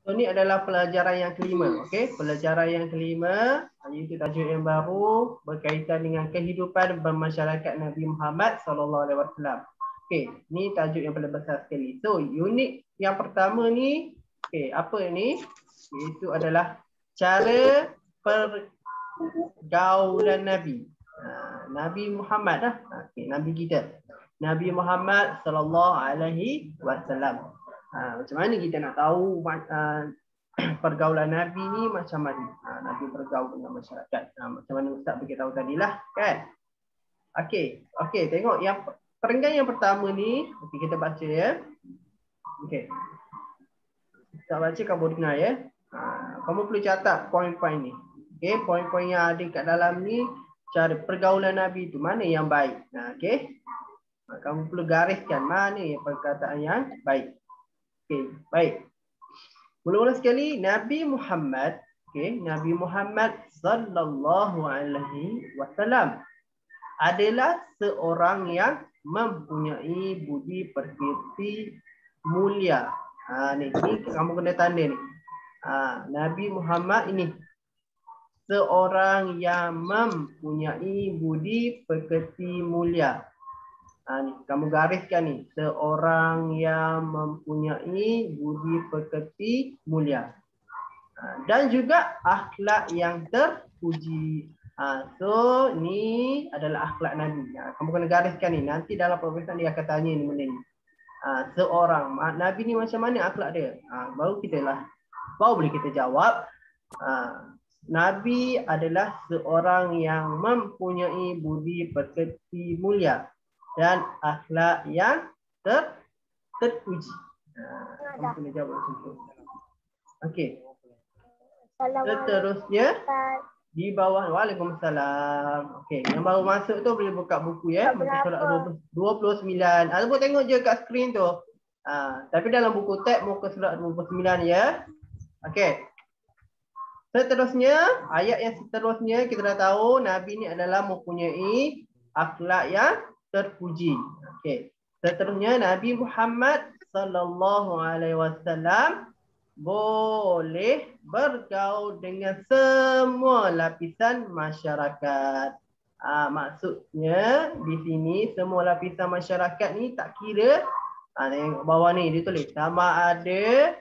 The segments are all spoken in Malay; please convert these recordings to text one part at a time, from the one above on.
So ni adalah pelajaran yang kelima. Okey, pelajaran yang kelima iaitu tajuk yang baru berkaitan dengan kehidupan bermasyarakat Nabi Muhammad sallallahu alaihi wasallam. Okey, ni tajuk yang paling besar sekali. So, unit yang pertama ni, okey, apa ni? Iaitu adalah cara pergaulan Nabi. Nabi Muhammad dah. Okey, Nabi kita. Nabi Muhammad sallallahu alaihi wasallam. Macam mana kita nak tahu pergaulan Nabi ni macam mana? Nabi bergaul dengan masyarakat. Macam mana Ustaz beritahu tadilah, kan? Okey, tengok yang perenggan yang pertama ni, okey kita baca ya. Okey. Ustaz baca, kamu dengar ya. Kamu perlu catat poin-poin ni. Okey, poin-poin yang ada kat dalam ni, cara pergaulan Nabi tu mana yang baik. Okey. Kamu perlu gariskan mana yang perkataan yang baik. Okey, baik. Mula-mula sekali Nabi Muhammad, okey, Nabi Muhammad sallallahu alaihi wasallam adalah seorang yang mempunyai budi pekerti mulia. Ni kamu kena tanda ni. Nabi Muhammad ini seorang yang mempunyai budi pekerti mulia. Ni, kamu gariskan ni, seorang yang mempunyai budi pekerti mulia. Dan juga akhlak yang terpuji. So ni adalah akhlak Nabi. Kamu kena gariskan ni. Nanti dalam peperiksaan dia akan tanya ni benda ni. Seorang Nabi ni macam mana akhlak dia? Baru boleh kita jawab. Nabi adalah seorang yang mempunyai budi pekerti mulia dan akhlak yang terpuji. Kamu kena jawab macam tu. Okey. Seterusnya di bawah. Waalaikumsalam. Okey, yang baru masuk tu boleh buka buku ya. Muka surat 29. Ataupun tengok je kat skrin tu. Tapi dalam buku tab muka surat 29 ya. Okey. Seterusnya, ayat yang seterusnya kita dah tahu Nabi ni adalah mempunyai akhlak yang terpuji. Okey. Seterusnya Nabi Muhammad sallallahu alaihi wasallam boleh bergaul dengan semua lapisan masyarakat. Maksudnya di sini semua lapisan masyarakat ni tak kira tengok bawah ni dia tulis sama ada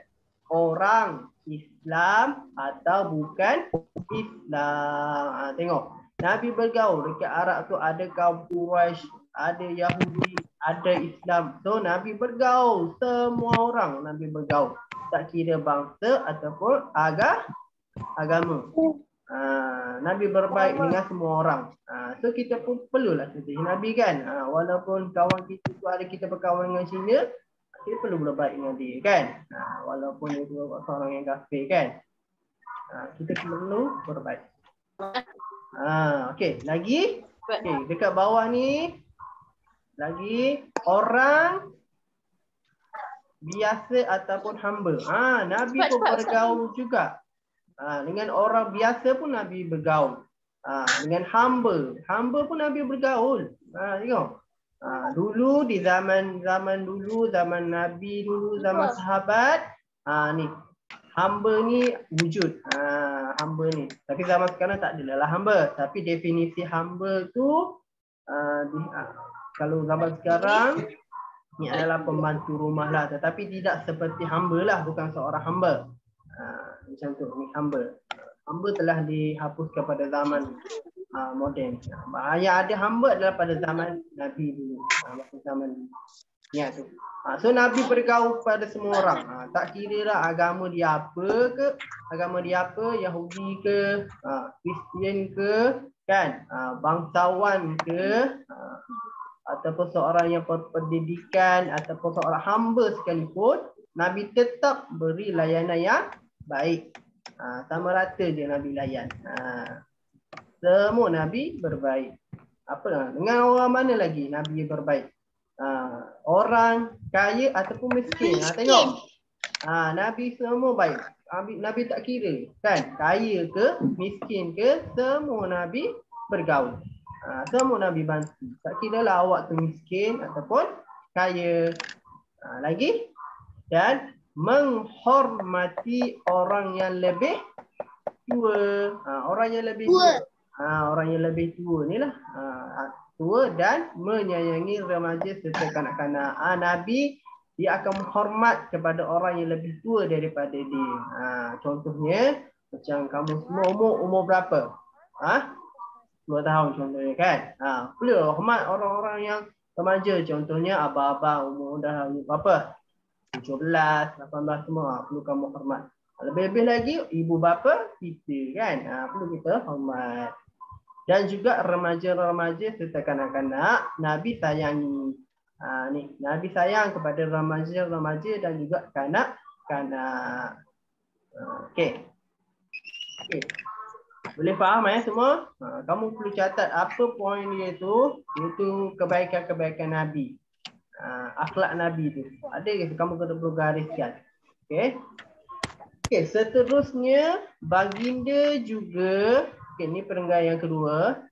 orang Islam atau bukan Islam. Tengok Nabi bergaul dekat Arab tu ada kaum Quraisy, ada Yahudi, ada Islam. So Nabi bergaul, semua orang Nabi bergaul. Tak kira bangsa ataupun agama. Nabi berbaik dengan semua orang. So kita pun perlulah seperti Nabi kan. Walaupun kawan kita tu ada kita berkawan dengan Cina, kita perlu berbaik dengan dia kan. Walaupun dia tu seorang yang kafir kan. Kita perlu berbaik. Okey, lagi. Okey, dekat bawah ni lagi orang biasa ataupun hamba. Nabi pun bergaul juga. Dengan orang biasa pun Nabi bergaul. Dengan hamba pun Nabi bergaul. Tengok. Dulu di zaman dulu, zaman Nabi dulu, zaman sahabat, ni hamba ni wujud. Hamba ni. Tapi zaman sekarang tak adalah hamba. Tapi definisi hamba tu kalau zaman sekarang ni adalah pembantu rumah lah. Tetapi tidak seperti hamba lah. Bukan seorang hamba. Macam tu. Ni hamba. Hamba telah dihapuskan pada zaman moden. Yang ada hamba adalah pada zaman Nabi dulu. Masa zaman ni tu. So Nabi bergaul pada semua orang. Tak kira lah agama dia apa ke. Agama dia apa. Yahudi ke. Kristian ke. Kan. Bangsawan ke. Ataupun seorang yang berpendidikan. Ataupun seorang hamba sekalipun. Nabi tetap beri layanan yang baik. Sama rata je Nabi layan. Semua Nabi berbaik. Apa dengan orang mana lagi Nabi berbaik? Orang kaya ataupun miskin. Tengok. Nabi semua baik. Nabi tak kira kan, kaya ke, miskin ke, semua Nabi bergaul. Semua Nabi bantu. Tak kira lah awak tu miskin ataupun kaya. Lagi. Dan menghormati orang yang lebih tua. Orang yang lebih tua. Orang yang lebih tua ni lah. Tua dan menyayangi remaja serta kanak-kanak. Nabi dia akan menghormat kepada orang yang lebih tua daripada dia. Contohnya macam kamu semua umur berapa? 10 tahun contohnya kan. Perlu hormat orang-orang yang remaja. Contohnya abang-abang umur dah berapa? 17, 18 semua perlu kamu hormat. Lebih-lebih lagi ibu bapa kita kan. Perlu kita hormat. Dan juga remaja-remaja serta kanak-kanak Nabi sayangi. Nabi sayang kepada remaja-remaja dan juga kanak-kanak. Okey. Boleh faham semua? Kamu perlu catat apa poin dia tu, iaitu kebaikan-kebaikan Nabi. Akhlak Nabi tu. Ada ke kamu perlu gariskan. Okey. Okey, seterusnya baginda juga, ini perenggan yang kedua.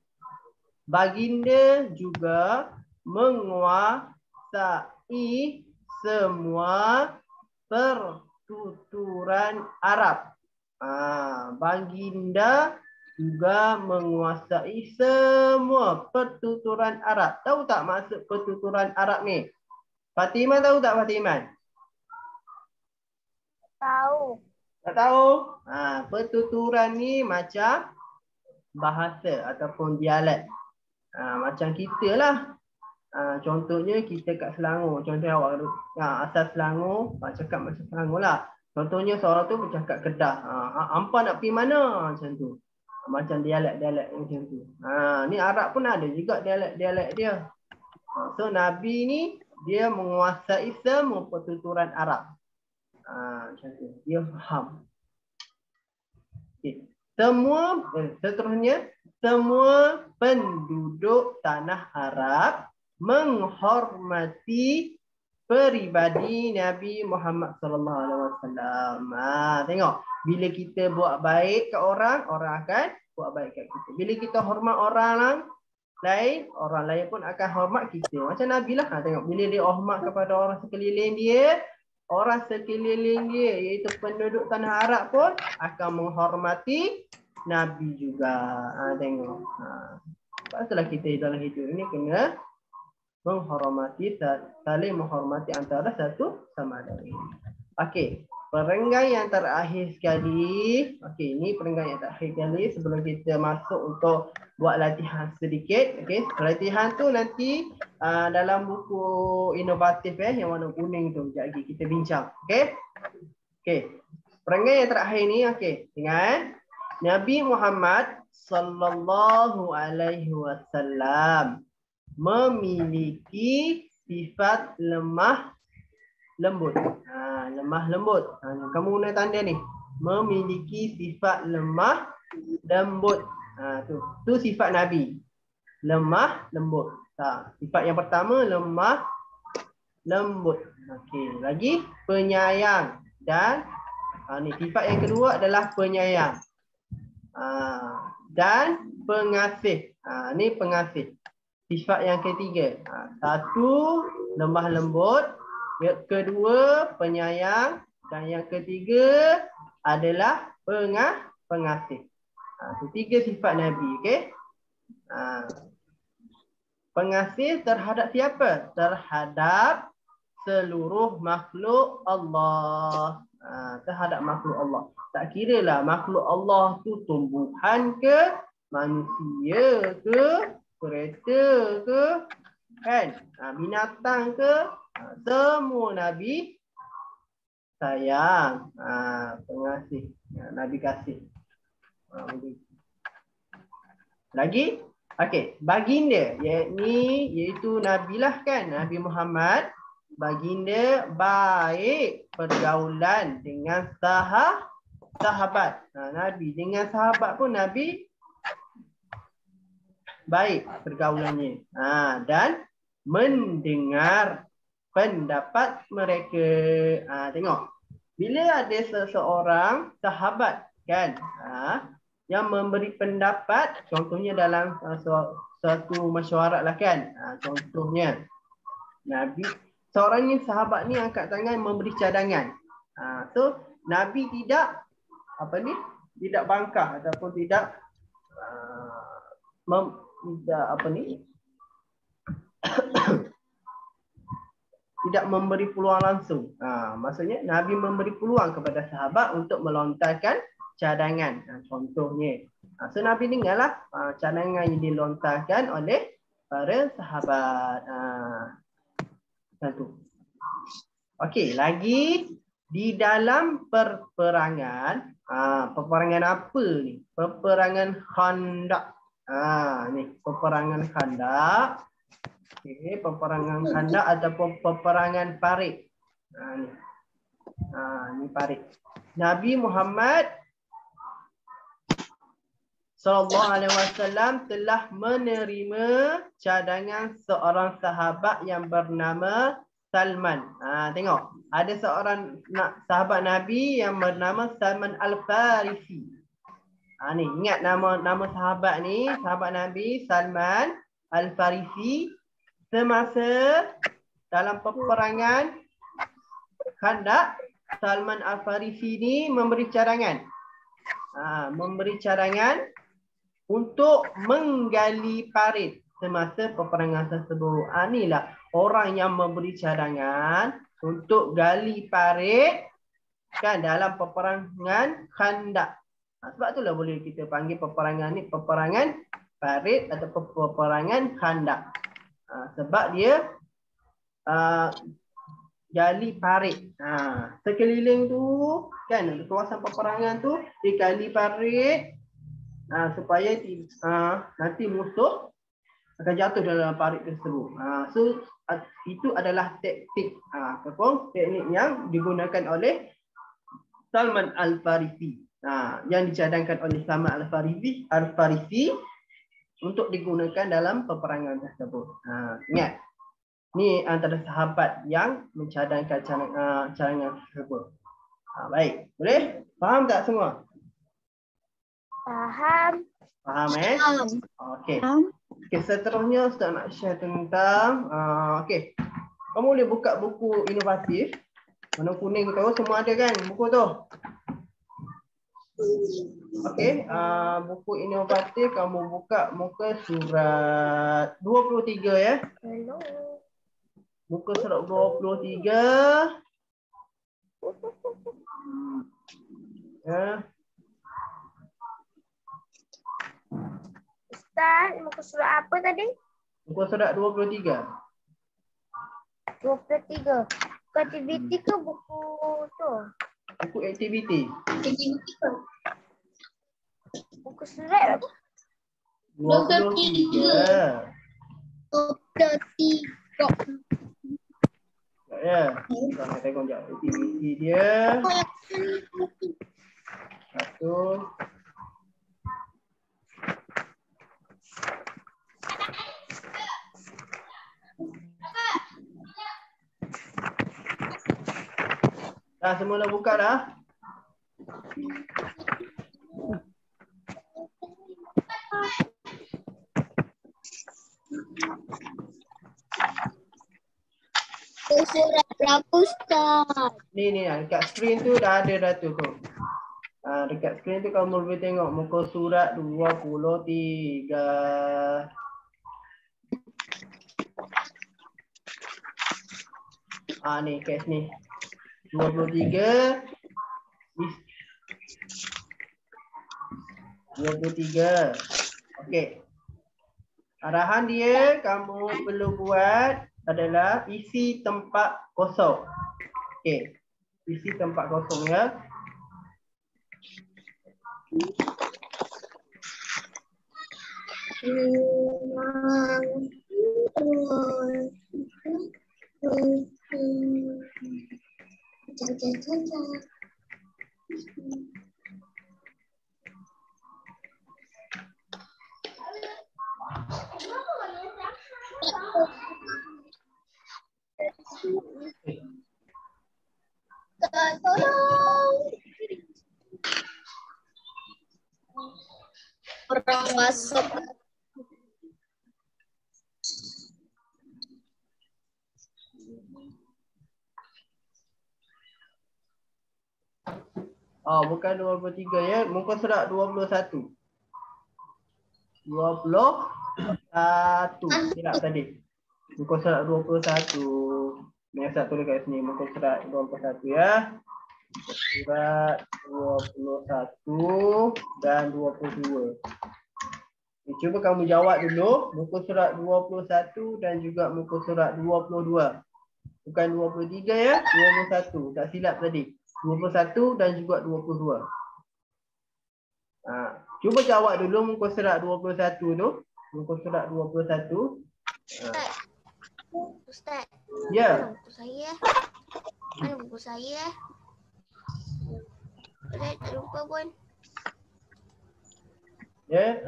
Baginda juga menguasai semua pertuturan Arab. Baginda juga menguasai semua pertuturan Arab. Tahu tak maksud pertuturan Arab ni? Fatimah tahu tak Fatimah? Tahu. Tak tahu? Pertuturan ni macam bahasa ataupun dialek. Macam kita lah. Contohnya kita kat Selangor. Contohnya awak asal Selangor, cakap macam Selangor lah. Contohnya seorang tu bercakap Kedah. Hampa nak pergi mana? Macam tu. Macam dialek-dialek macam tu. Ni Arab pun ada juga dialek-dialek dia. So Nabi ni dia menguasai semua pertuturan Arab. Macam tu. Dia faham. Okay. Seterusnya, semua penduduk tanah Arab menghormati peribadi Nabi Muhammad sallallahu alaihi wasallam. Tengok, bila kita buat baik ke orang, orang akan buat baik kat kita. Bila kita hormat orang lain pun akan hormat kita. Macam Nabi lah. Tengok, bila dia hormat kepada orang sekeliling dia, iaitu penduduk tanah Arab pun akan menghormati Nabi juga. Tengok. Itulah kita dalam hidup ini kena menghormati, saling menghormati antara satu sama lain. Okey, perenggan yang terakhir sekali. Okey, ini perenggan yang terakhir sekali sebelum kita masuk untuk buat latihan sedikit. Okey, latihan tu nanti dalam buku inovatif yang warna kuning tu. Sekejap lagi kita bincang. Okey. Okey. Perenggan yang terakhir ni okey, ingat Nabi Muhammad sallallahu alaihi wasallam memiliki sifat lemah lembut. Lemah lembut. Kamu guna tanda ni. Memiliki sifat lemah lembut. Tu sifat Nabi. Lemah lembut. Sifat yang pertama lemah lembut. Okey, lagi penyayang dan ni sifat yang kedua adalah penyayang. Dan pengasih. Ni pengasih. Sifat yang ketiga. Satu, lemah lembut. Yang kedua, penyayang. Dan yang ketiga adalah pengasih. Tiga sifat Nabi. Okay? Pengasih terhadap siapa? Terhadap seluruh makhluk Allah. Terhadap makhluk Allah. Tak kira lah makhluk Allah tu tumbuhan ke, manusia ke, kereta ke, kan? Binatang ke, semua Nabi sayang, pengasih, Nabi kasih. Lagi, okey, baginda, iaitu Nabi lah kan, Nabi Muhammad. Baginda baik pergaulan dengan sahabat. Nabi dengan sahabat pun Nabi baik pergaulannya. Dan mendengar pendapat mereka. Tengok. Bila ada seseorang sahabat kan yang memberi pendapat, contohnya dalam suatu mesyuarat lah kan. Contohnya Nabi, seorang ni sahabat ni angkat tangan memberi cadangan. So Nabi tidak tidak bangkah ataupun tidak tidak memberi peluang langsung. Maksudnya Nabi memberi peluang kepada sahabat untuk melontarkan cadangan. Contohnya. So Nabi dengarlah cadangan yang dilontarkan oleh para sahabat. Satu. Okey, lagi di dalam peperangan, peperangan apa ni? Peperangan Khandaq. Ni peperangan Khandaq. Okay, peperangan Khandaq ataupun peperangan Parit. Ni Parit. Nabi Muhammad sallallahu alaihi wasallam telah menerima cadangan seorang sahabat yang bernama Salman. Tengok, ada seorang sahabat Nabi yang bernama Salman Al-Farisi. Ni ingat nama sahabat ni, sahabat Nabi Salman Al-Farisi. Semasa dalam peperangan Khandaq, Salman Al-Farisi ni memberi cadangan. Memberi cadangan untuk menggali parit semasa peperangan tersebut. Inilah orang yang memberi cadangan untuk gali parit kan dalam peperangan Khandaq. Sebab itulah boleh kita panggil peperangan ni peperangan parit atau peperangan Khandaq. Sebab dia gali parit. Sekeliling tu kan kawasan peperangan tu digali parit supaya nanti musuh akan jatuh dalam parit tersebut. So itu adalah taktik ataupun teknik yang digunakan oleh Salman Al-Farisi. Yang dicadangkan oleh Salman Al-Farisi untuk digunakan dalam peperangan tersebut. Ingat, ni antara sahabat yang mencadangkan cadangan tersebut. Baik, boleh? Faham tak semua? Faham. Faham Okey. Okey, seterusnya Ustaz nak share tentang okey. Kamu boleh buka buku inovatif. Warna kuning tu semua ada kan buku tu? Okey, buku inovatif kamu buka muka surat 23 ya. Hello. Muka surat 23. Ya. Ustaz, muka surat apa tadi? Muka surat 23. 23. Buku aktiviti ke buku tu? Buku aktiviti. Buku surat apa? 23. 23. Ya. Kita tengok jap aktiviti dia. Satu. Dah semua dah buka dah? Surat berapa Ustaz? Ni dekat skrin tu dah ada dah tu kau. Dekat skrin tu kamu boleh tengok muka surat 23. Ni kat sini. 23. 23. Okey. Arahan dia kamu perlu buat adalah isi tempat kosong. Okey. Isi tempat kosong ya. Orang masuk. Oh, bukan 23 ya. Muka surat 21. 21. Silap tadi. Muka surat 21. Ni saya tulis kat sini. Muka surat 21 ya. Surat 21 dan 22. Cuba kamu jawab dulu muka surat 21 dan juga muka surat 22. Bukan 23 ya, 21. Tak silap tadi. 21 dan juga 22. Cuba jawab dulu muka surat 21 tu. Muka surat 21. Ustaz. Ya. Mana buku saya? Mana buku saya? Ustaz, tak lupa pun. Ya.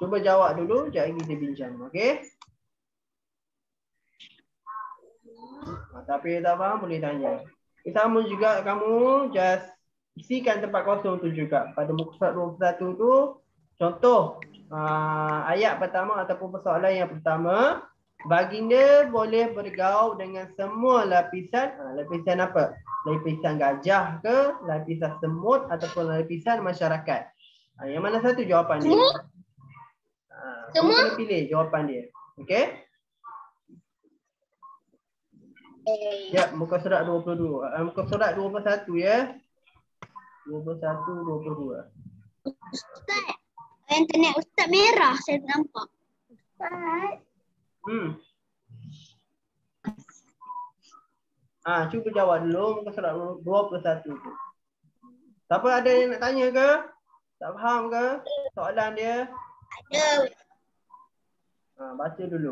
Cuba jawab dulu, sekejap lagi kita bincang. Okey? Tapi tak faham boleh tanya. Sama juga kamu just isikan tempat kosong tu juga. Pada muka surat 21 tu, contoh ayat pertama ataupun persoalan yang pertama, baginda boleh bergaul dengan semua lapisan. Lapisan apa? Lapisan gajah ke, lapisan semut ataupun lapisan masyarakat. Yang mana satu jawapan dia? Semua. Kamu pilih jawapan dia. Okey? Ya, muka surat 22. Muka surat 21 ya. 21, 22. Ustaz, internet Ustaz merah saya nampak. Ustaz. Cuba jawab dulu muka surat 21 tu. Siapa ada yang nak tanya ke? Tak faham ke soalan dia? Ada. Baca dulu.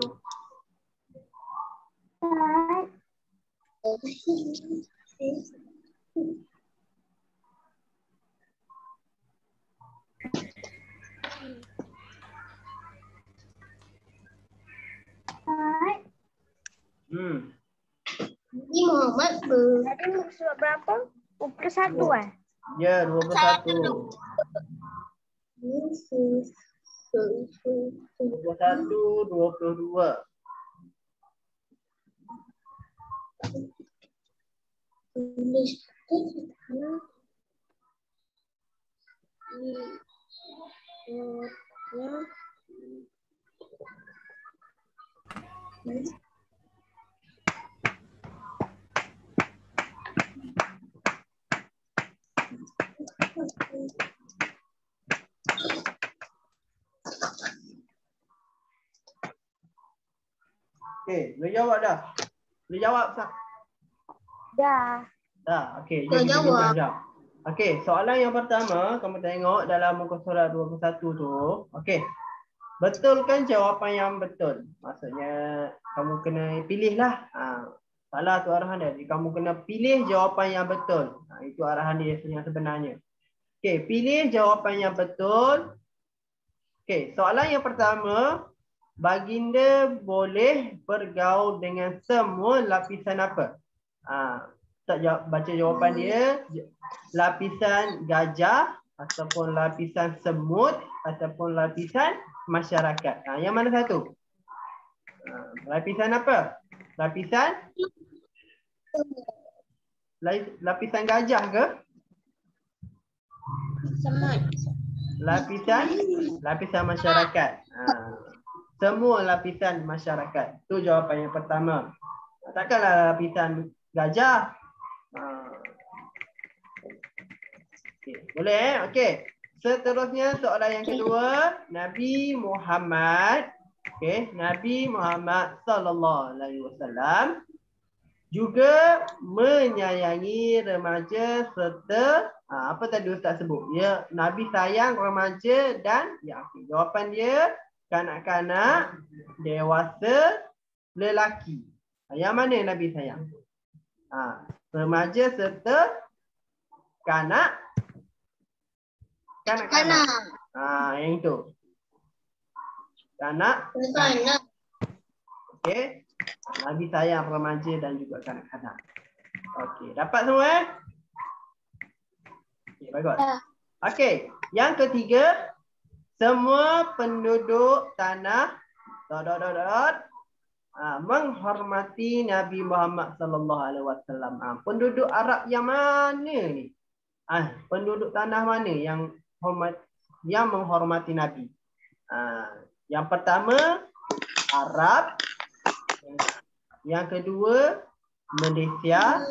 Ini Muhammad tadi muka surat berapa? Muka 1 kan? Ya, 21. 21, 22. Okey, boleh jawab dah? Boleh jawab tak? Dah. Okey, jom kita bincang. Okey, soalan yang pertama kamu tengok dalam muka surat 21 tu. Okey. Betulkan jawapan yang betul. Maksudnya kamu kena pilihlah. Salah tu arahan dia. Jadi, kamu kena pilih jawapan yang betul. Itu arahan dia yang sebenarnya. Okey, pilih jawapan yang betul. Okey, soalan yang pertama, baginda boleh bergaul dengan semua lapisan apa? Baca jawapan dia, lapisan gajah ataupun lapisan semut ataupun lapisan masyarakat. Yang mana satu? Lapisan apa? Lapisan gajah ke? Semut. Lapisan masyarakat. Semua lapisan masyarakat. Itu jawapan yang pertama. Takkanlah lapisan gajah. Okay. Boleh? Okey. Seterusnya soalan yang kedua, Nabi Muhammad, Nabi Muhammad sallallahu alaihi wasallam juga menyayangi remaja serta apa tadi Ustaz sebut? Ya, Nabi sayang remaja dan jawapan dia kanak-kanak, dewasa, lelaki. Yang mana Nabi sayang? Remaja serta kanak-kanak. Yang itu. Kanak-kanak. Okey. Nabi sayang remaja dan juga kanak-kanak. Okey, dapat semua Okey, bagus. Okey, yang ketiga, semua penduduk tanah menghormati Nabi Muhammad sallallahu alaihi wasallam. Penduduk Arab yang mana ni? Penduduk tanah mana yang menghormati Nabi? Yang pertama Arab, yang kedua Malaysia,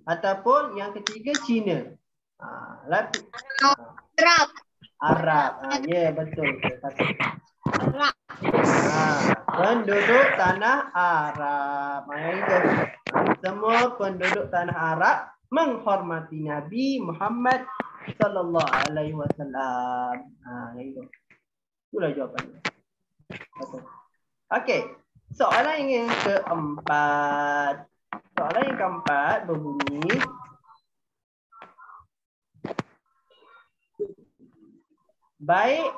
ataupun yang ketiga Cina. Arab. Arab. Ya, betul. Arab. Penduduk tanah Arab. Semua penduduk tanah Arab menghormati Nabi Muhammad sallallahu alaihi wasallam. Itulah jawapannya. Betul. Okey. Soalan yang keempat. Soalan yang keempat berbunyi, baik ...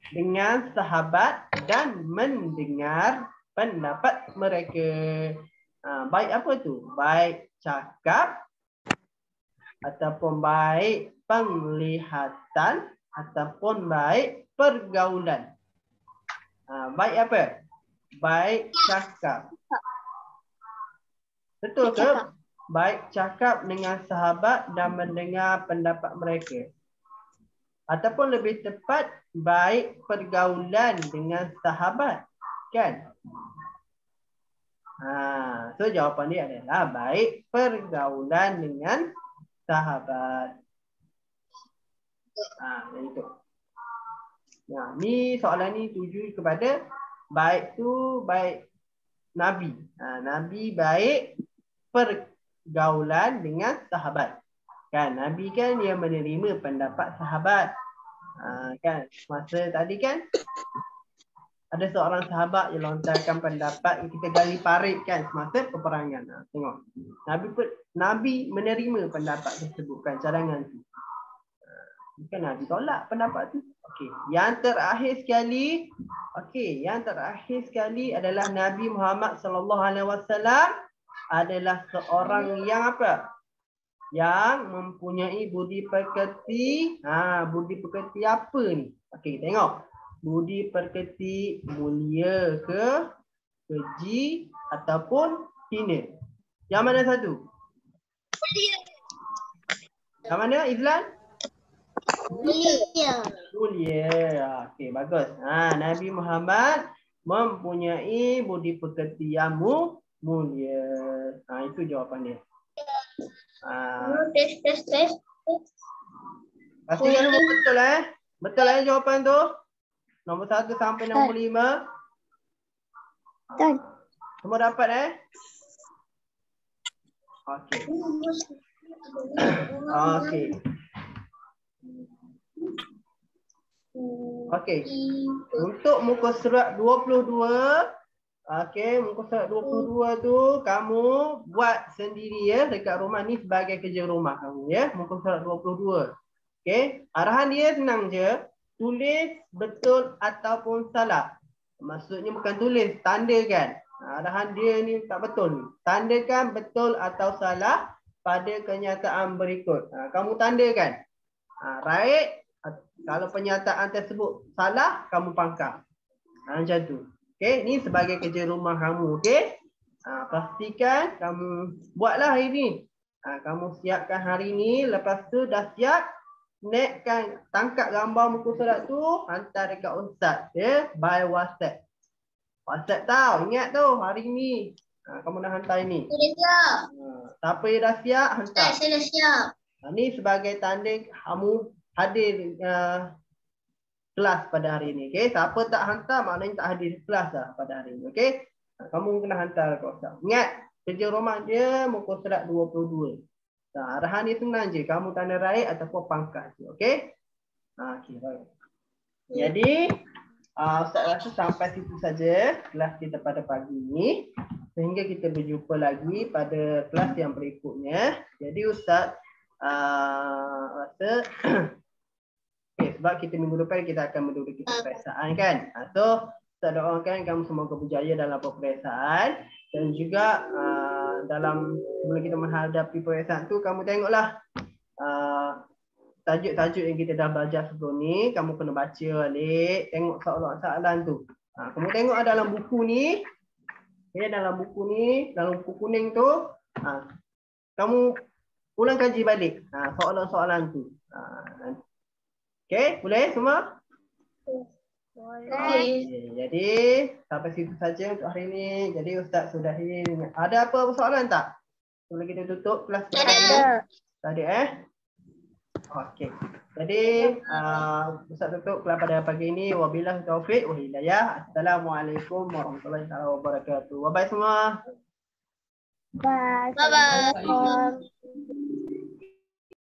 dengan sahabat dan mendengar pendapat mereka. Baik apa tu? Baik cakap, ataupun baik penglihatan, ataupun baik pergaulan. Baik apa? Baik cakap. Betul ke? Baik cakap dengan sahabat dan mendengar pendapat mereka. Ataupun lebih tepat, baik pergaulan dengan sahabat. Kan? So jawapan dia adalah baik pergaulan dengan sahabat. Itu. Ni soalan ni tuju kepada baik tu baik Nabi. Nabi baik pergaulan dengan sahabat. Kan Nabi kan dia menerima pendapat sahabat. Kan masa tadi kan ada seorang sahabat yang lontarkan pendapat yang kita gali parit kan semasa peperangan. Tengok. Nabi menerima pendapat tersebut kan, cadangan tu. Bukan Nabi tolak pendapat tu. Okey, yang terakhir sekali adalah Nabi Muhammad sallallahu alaihi wasallam adalah seorang yang apa? Yang mempunyai budi pekerti. Budi pekerti apa ni? Okey, tengok. Budi pekerti mulia ke, keji ataupun hina? Yang mana satu? Mulia. Yang mana Izlan? Mulia. Mulia. Okey, bagus. Nabi Muhammad mempunyai budi pekerti yang mulia. Itu jawapan dia. Tes. Pastikan semua betul Betul jawapan tu? Nombor 1 sampai nombor 5. Betul. Semua dapat Okey. Okey. Okey. Untuk muka surat 22, muka surat 22 tu kamu buat sendiri dekat rumah ni sebagai kerja rumah kamu muka surat 22. Okey, arahan dia senang je. Tulis betul ataupun salah. Maksudnya bukan tulis, tandakan. Arahan dia ni tak betul ni. Tandakan betul atau salah pada kenyataan berikut. Kamu tandakan. Right. Kalau pernyataan tersebut salah, kamu pangkal. Macam tu. Okey, ni sebagai kerja rumah kamu. Okey. Pastikan kamu buatlah hari ni. Kamu siapkan hari ni. Lepas tu dah siap, tangkap gambar muka surat tu, hantar dekat ustaz by WhatsApp. WhatsApp tau, ingat tu hari ni. Kamu dah hantar ini. Sudah siap. Siapa yang dah siap, hantar. Saya dah siap. Ni sebagai tanda kamu hadir kelas pada hari ini. Okey, siapa tak hantar maknanya tak hadir kelas dah pada hari ini. Okey. Kamu kena hantar ke ustaz. Ingat, kerja rumah dia muka surat 22. Arahan ni senang je. Kamu tanda right ataupun pangkat je. Okey? Okey, baik. Jadi, Ustaz rasa sampai situ saja kelas kita pada pagi ini. Sehingga kita berjumpa lagi pada kelas yang berikutnya. Jadi, Ustaz rasa sebab kita minggu depan kita akan menduduki peperiksaan kan. So, Ustaz doakan kamu semoga berjaya dalam peperiksaan. Dan juga dalam sebelum kita menghadapi peperiksaan tu, kamu tengoklah tajuk-tajuk yang kita dah belajar sebelum ni. Kamu kena baca balik, tengok soalan-soalan tu. Kamu tengok dalam buku ni. Dalam buku ni, dalam buku kuning tu, kamu ulang kaji balik soalan-soalan tu. Okey, boleh semua? Boleh. Okay, jadi sampai situ saja untuk hari ini. Jadi Ustaz sudahi. Ada apa soalan tak? Sebelum kita tutup kelas kita hari ini. Tak ada Okey. Jadi Ustaz tutup kelas pada pagi ini. Wabillahi taufiq wa hidayah. Assalamualaikum warahmatullahi wabarakatuh. Bye bye semua. Bye. Bye.